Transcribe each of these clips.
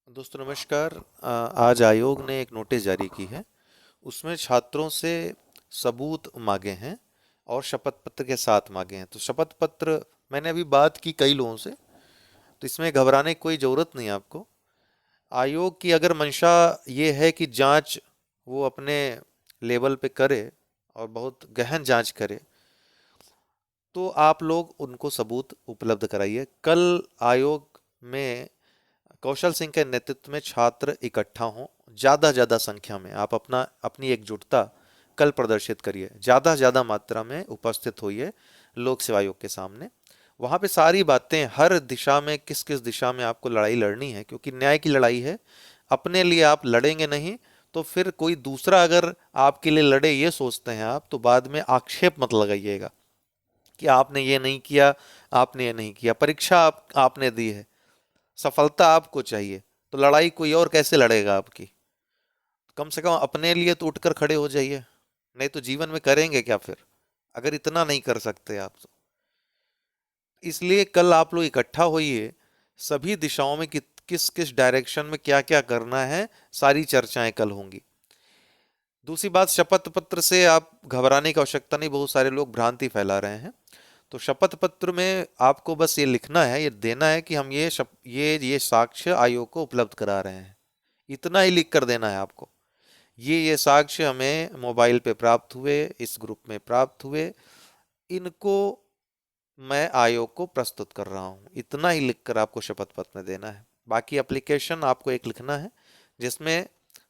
दोस्तों नमस्कार। आज आयोग ने एक नोटिस जारी की है। उसमें छात्रों से सबूत मांगे हैं और शपथ पत्र के साथ मांगे हैं। तो शपथ पत्र मैंने अभी बात की कई लोगों से, तो इसमें घबराने की कोई ज़रूरत नहीं है आपको। आयोग की अगर मंशा ये है कि जांच वो अपने लेवल पे करे और बहुत गहन जांच करे, तो आप लोग उनको सबूत उपलब्ध कराइए। कल आयोग में कौशल सिंह के नेतृत्व में छात्र इकट्ठा हों, ज़्यादा ज़्यादा संख्या में। आप अपनी एकजुटता कल प्रदर्शित करिए, ज़्यादा ज़्यादा मात्रा में उपस्थित होइए लोक सेवा आयोग के सामने। वहाँ पे सारी बातें, हर दिशा में किस किस दिशा में आपको लड़ाई लड़नी है, क्योंकि न्याय की लड़ाई है। अपने लिए आप लड़ेंगे नहीं तो फिर कोई दूसरा अगर आपके लिए लड़े ये सोचते हैं आप, तो बाद में आक्षेप मत लगाइएगा कि आपने ये नहीं किया, आपने ये नहीं किया। परीक्षा आपने दी है, सफलता आपको चाहिए, तो लड़ाई कोई और कैसे लड़ेगा आपकी। कम से कम अपने लिए तो उठकर खड़े हो जाइए, नहीं तो जीवन में करेंगे क्या फिर, अगर इतना नहीं कर सकते आप तो। इसलिए कल आप लोग इकट्ठा होइए, सभी दिशाओं में किस किस डायरेक्शन में क्या क्या करना है, सारी चर्चाएं कल होंगी। दूसरी बात, शपथ पत्र से आप घबराने की आवश्यकता नहीं। बहुत सारे लोग भ्रांति फैला रहे हैं। तो शपथ पत्र में आपको बस ये लिखना है, ये देना है कि हम ये साक्ष्य आयोग को उपलब्ध करा रहे हैं। इतना ही लिख कर देना है आपको। ये साक्ष्य हमें मोबाइल पे प्राप्त हुए, इस ग्रुप में प्राप्त हुए, इनको मैं आयोग को प्रस्तुत कर रहा हूँ। इतना ही लिखकर आपको शपथ पत्र में देना है। बाकी एप्लीकेशन आपको एक लिखना है, जिसमें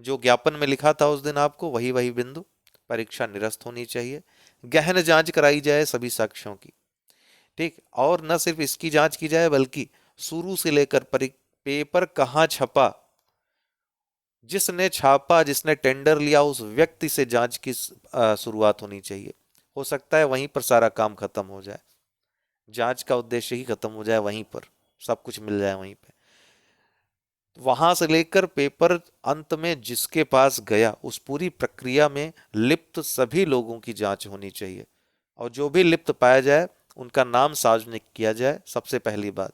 जो ज्ञापन में लिखा था उस दिन आपको, वही वही बिंदु। परीक्षा निरस्त होनी चाहिए, गहन जांच कराई जाए सभी साक्ष्यों की। ठीक, और न सिर्फ इसकी जांच की जाए, बल्कि शुरू से लेकर पेपर कहाँ छपा, जिसने छापा, जिसने टेंडर लिया, उस व्यक्ति से जांच की शुरुआत होनी चाहिए। हो सकता है वहीं पर सारा काम खत्म हो जाए, जांच का उद्देश्य ही खत्म हो जाए, वहीं पर सब कुछ मिल जाए वहीं पे। वहां से लेकर पेपर अंत में जिसके पास गया, उस पूरी प्रक्रिया में लिप्त सभी लोगों की जांच होनी चाहिए। और जो भी लिप्त पाया जाए, उनका नाम सार्वजनिक किया जाए, सबसे पहली बात।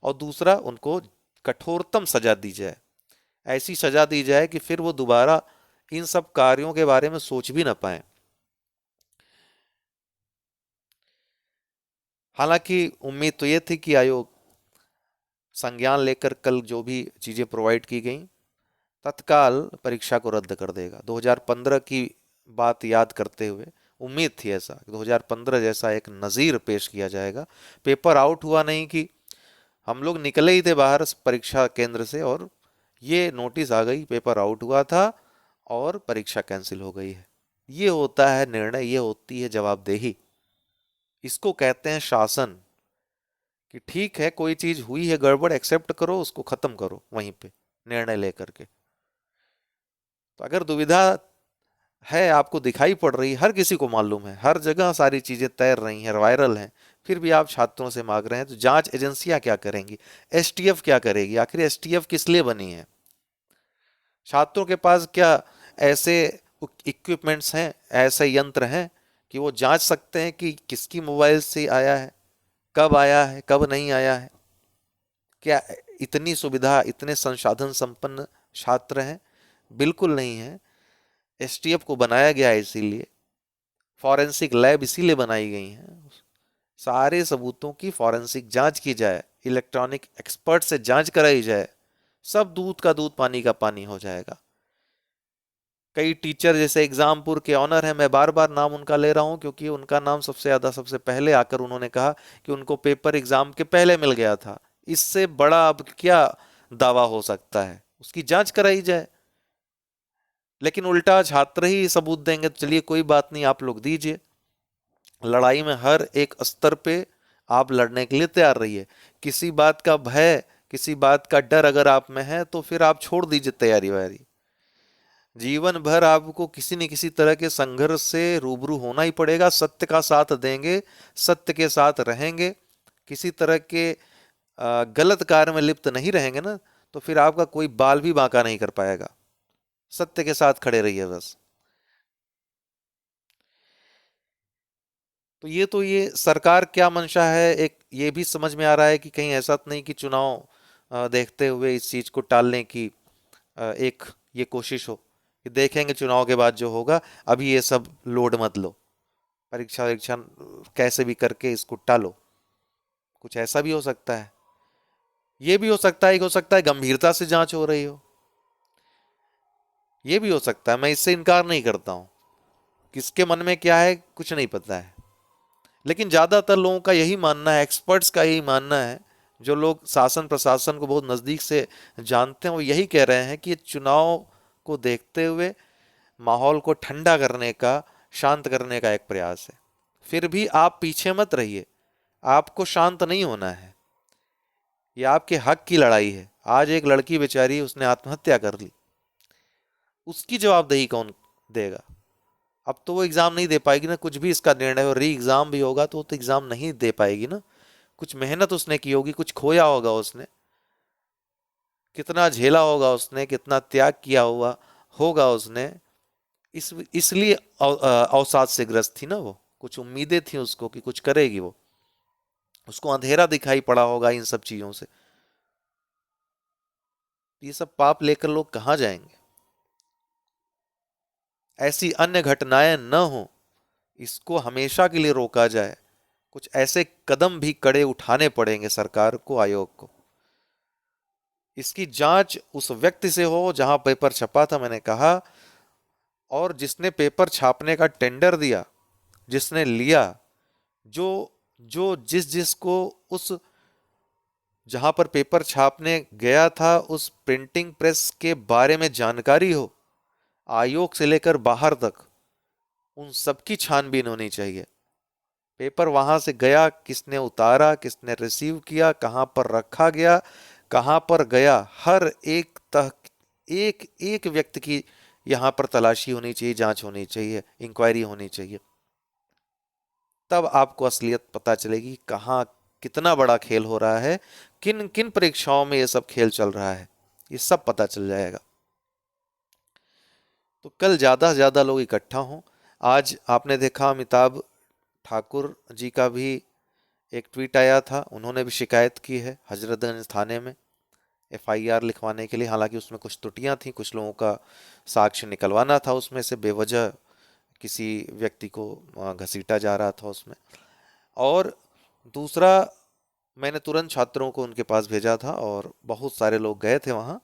और दूसरा, उनको कठोरतम सजा दी जाए। ऐसी सजा दी जाए कि फिर वो दोबारा इन सब कार्यों के बारे में सोच भी ना पाए। हालांकि उम्मीद तो ये थी कि आयोग संज्ञान लेकर कल जो भी चीजें प्रोवाइड की गई, तत्काल परीक्षा को रद्द कर देगा। 2015 की बात याद करते हुए उम्मीद थी ऐसा, 2015 जैसा एक नज़ीर पेश किया जाएगा। पेपर आउट हुआ नहीं कि हम लोग निकले ही थे बाहर परीक्षा केंद्र से, और ये नोटिस आ गई, पेपर आउट हुआ था और परीक्षा कैंसिल हो गई है। ये होता है निर्णय, ये होती है जवाबदेही। इसको कहते हैं शासन। कि ठीक है, कोई चीज हुई है गड़बड़, एक्सेप्ट करो, उसको खत्म करो वहीं पे निर्णय लेकर के। तो अगर दुविधा है, आपको दिखाई पड़ रही, हर किसी को मालूम है, हर जगह सारी चीजें तैर रही हैं, वायरल हैं, फिर भी आप छात्रों से मांग रहे हैं, तो जांच एजेंसियां क्या करेंगी, एसटीएफ क्या करेगी? आखिर एसटीएफ किस लिए बनी है? छात्रों के पास क्या ऐसे इक्विपमेंट्स हैं, ऐसे यंत्र हैं कि वो जांच सकते हैं कि किसकी मोबाइल से आया है, कब नहीं आया है? क्या इतनी सुविधा, इतने संसाधन संपन्न छात्र हैं? बिल्कुल नहीं है। एसटीएफ को बनाया गया है इसीलिए, फॉरेंसिक लैब इसीलिए बनाई गई हैं, सारे सबूतों की फॉरेंसिक जांच की जाए, इलेक्ट्रॉनिक एक्सपर्ट से जांच कराई जाए, सब दूध का दूध पानी का पानी हो जाएगा। कई टीचर जैसे एग्जामपुर के ऑनर हैं, मैं बार बार नाम उनका ले रहा हूं क्योंकि उनका नाम सबसे ज्यादा, सबसे पहले आकर उन्होंने कहा कि उनको पेपर एग्जाम के पहले मिल गया था। इससे बड़ा अब क्या दावा हो सकता है? उसकी जांच कराई जाए। लेकिन उल्टा छात्र ही सबूत देंगे, तो चलिए कोई बात नहीं, आप लोग दीजिए। लड़ाई में हर एक स्तर पे आप लड़ने के लिए तैयार रहिए। किसी बात का भय, किसी बात का डर अगर आप में है, तो फिर आप छोड़ दीजिए तैयारी वैयारी। जीवन भर आपको किसी न किसी तरह के संघर्ष से रूबरू होना ही पड़ेगा। सत्य का साथ देंगे, सत्य के साथ रहेंगे, किसी तरह के गलत कार्य में लिप्त नहीं रहेंगे ना, तो फिर आपका कोई बाल भी बांका नहीं कर पाएगा। सत्य के साथ खड़े रहिए बस। तो ये सरकार क्या मंशा है, एक ये भी समझ में आ रहा है कि कहीं ऐसा तो नहीं कि चुनाव देखते हुए इस चीज को टालने की एक ये कोशिश हो कि देखेंगे चुनाव के बाद जो होगा, अभी ये सब लोड मत लो, परीक्षा वरीक्षा कैसे भी करके इसको टालो। कुछ ऐसा भी हो सकता है। ये भी हो सकता है कि हो सकता है गंभीरता से जांच हो रही हो, ये भी हो सकता है, मैं इससे इनकार नहीं करता हूं। किसके मन में क्या है कुछ नहीं पता है, लेकिन ज्यादातर लोगों का यही मानना है, एक्सपर्ट्स का यही मानना है, जो लोग शासन प्रशासन को बहुत नजदीक से जानते हैं, वो यही कह रहे हैं कि ये चुनाव को देखते हुए माहौल को ठंडा करने का, शांत करने का एक प्रयास है। फिर भी आप पीछे मत रहिए, आपको शांत नहीं होना है। ये आपके हक की लड़ाई है। आज एक लड़की बेचारी, उसने आत्महत्या कर ली, उसकी जवाबदेही कौन देगा? अब तो वो एग्जाम नहीं दे पाएगी ना, कुछ भी इसका निर्णय हो, री एग्जाम भी होगा तो वो तो एग्जाम नहीं दे पाएगी ना। कुछ मेहनत उसने की होगी, कुछ खोया होगा उसने, कितना झेला होगा उसने, कितना त्याग किया हुआ होगा उसने। इसलिए अवसाद से ग्रस्त थी ना वो। कुछ उम्मीदें थी उसको कि कुछ करेगी वो, उसको अंधेरा दिखाई पड़ा होगा इन सब चीजों से। ये सब पाप लेकर लोग कहाँ जाएंगे? ऐसी अन्य घटनाएं न हो, इसको हमेशा के लिए रोका जाए। कुछ ऐसे कदम भी कड़े उठाने पड़ेंगे सरकार को, आयोग को। इसकी जांच उस व्यक्ति से हो जहां पेपर छपा था, मैंने कहा, और जिसने पेपर छापने का टेंडर दिया, जिसने लिया, जो जो जिस जिसको उस जहां पर पेपर छापने गया था उस प्रिंटिंग प्रेस के बारे में जानकारी हो, आयोग से लेकर बाहर तक, उन सबकी छानबीन होनी चाहिए। पेपर वहां से गया, किसने उतारा, किसने रिसीव किया, कहां पर रखा गया, कहां पर गया, हर एक तह एक एक व्यक्ति की यहां पर तलाशी होनी चाहिए, जांच होनी चाहिए, इंक्वायरी होनी चाहिए। तब आपको असलियत पता चलेगी कहाँ कितना बड़ा खेल हो रहा है, किन किन परीक्षाओं में ये सब खेल चल रहा है, ये सब पता चल जाएगा। तो कल ज्यादा से ज्यादा लोग इकट्ठा हों। आज आपने देखा अमिताभ ठाकुर जी का भी एक ट्वीट आया था, उन्होंने भी शिकायत की है हजरतगंज थाने में एफआईआर लिखवाने के लिए। हालांकि उसमें कुछ त्रुटियां थी, कुछ लोगों का साक्ष्य निकलवाना था उसमें से, बेवजह किसी व्यक्ति को घसीटा जा रहा था उसमें। और दूसरा, मैंने तुरंत छात्रों को उनके पास भेजा था और बहुत सारे लोग गए थे वहाँ।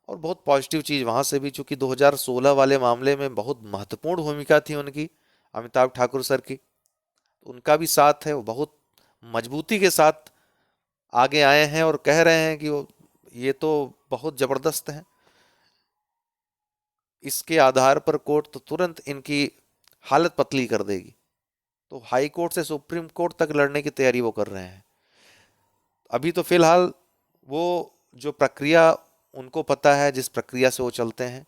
और बहुत पॉजिटिव चीज़ वहाँ से भी, चूंकि 2016 वाले मामले में बहुत महत्वपूर्ण भूमिका थी उनकी, अमिताभ ठाकुर सर की, उनका भी साथ है। वो बहुत मजबूती के साथ आगे आए हैं और कह रहे हैं कि वो ये तो बहुत ज़बरदस्त है, इसके आधार पर कोर्ट तो तुरंत इनकी हालत पतली कर देगी। तो हाई कोर्ट से सुप्रीम कोर्ट तक लड़ने की तैयारी वो कर रहे हैं। अभी तो फिलहाल वो जो प्रक्रिया उनको पता है, जिस प्रक्रिया से वो चलते हैं,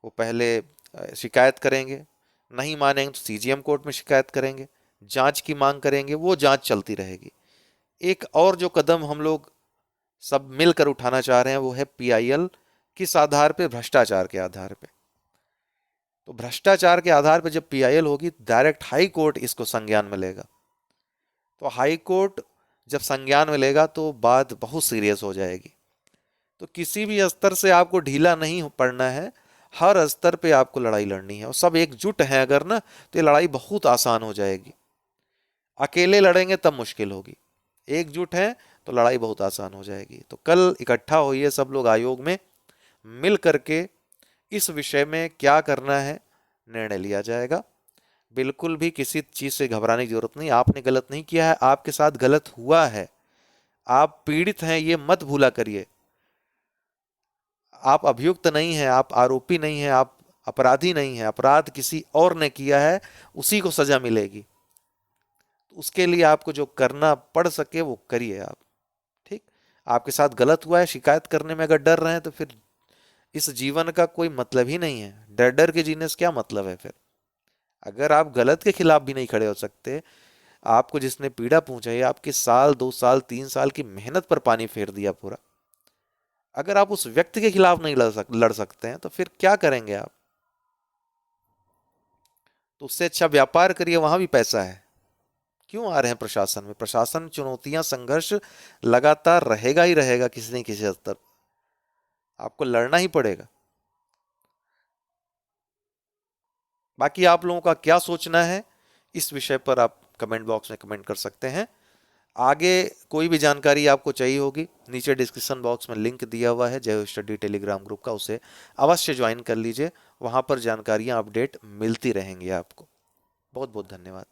वो पहले शिकायत करेंगे, नहीं मानेंगे तो सीजीएम कोर्ट में शिकायत करेंगे, जांच की मांग करेंगे, वो जांच चलती रहेगी। एक और जो कदम हम लोग सब मिलकर उठाना चाह रहे हैं वो है पीआईएल। किस आधार पे? भ्रष्टाचार के आधार पे। तो भ्रष्टाचार के आधार पे जब पीआईएल होगी, डायरेक्ट हाई कोर्ट इसको संज्ञान में लेगा। तो हाई कोर्ट जब संज्ञान में लेगा तो बात बहुत सीरियस हो जाएगी। तो किसी भी स्तर से आपको ढीला नहीं पड़ना है, हर स्तर पे आपको लड़ाई लड़नी है, और सब एकजुट हैं अगर ना, तो ये लड़ाई बहुत आसान हो जाएगी। अकेले लड़ेंगे तब मुश्किल होगी, एकजुट हैं तो लड़ाई बहुत आसान हो जाएगी। तो कल इकट्ठा होइए सब लोग आयोग में, मिल करके इस विषय में क्या करना है निर्णय लिया जाएगा। बिल्कुल भी किसी चीज से घबराने की जरूरत नहीं। आपने गलत नहीं किया है, आपके साथ गलत हुआ है, आप पीड़ित हैं, ये मत भूला करिए। आप अभियुक्त नहीं हैं, आप आरोपी नहीं हैं, आप अपराधी नहीं हैं। अपराध किसी और ने किया है, उसी को सजा मिलेगी। उसके लिए आपको जो करना पड़ सके वो करिए आप। ठीक? आपके साथ गलत हुआ है, शिकायत करने में अगर डर रहे हैं तो फिर इस जीवन का कोई मतलब ही नहीं है। डर डर के जीने से क्या मतलब है फिर? अगर आप गलत के खिलाफ भी नहीं खड़े हो सकते, आपको जिसने पीड़ा पहुंचाई, आपके साल 2 साल 3 साल की मेहनत पर पानी फेर दिया पूरा, अगर आप उस व्यक्ति के खिलाफ नहीं लड़ सकते हैं तो फिर क्या करेंगे आप? तो उससे अच्छा व्यापार करिए, वहां भी पैसा है। क्यों आ रहे हैं प्रशासन में? प्रशासन में चुनौतियां, संघर्ष लगातार रहेगा ही रहेगा, किसी न किसी हद तक आपको लड़ना ही पड़ेगा। बाकी आप लोगों का क्या सोचना है इस विषय पर आप कमेंट बॉक्स में कमेंट कर सकते हैं। आगे कोई भी जानकारी आपको चाहिए होगी, नीचे डिस्क्रिप्शन बॉक्स में लिंक दिया हुआ है जय स्टडी टेलीग्राम ग्रुप का, उसे अवश्य ज्वाइन कर लीजिए। वहां पर जानकारियां अपडेट मिलती रहेंगी आपको। बहुत बहुत धन्यवाद।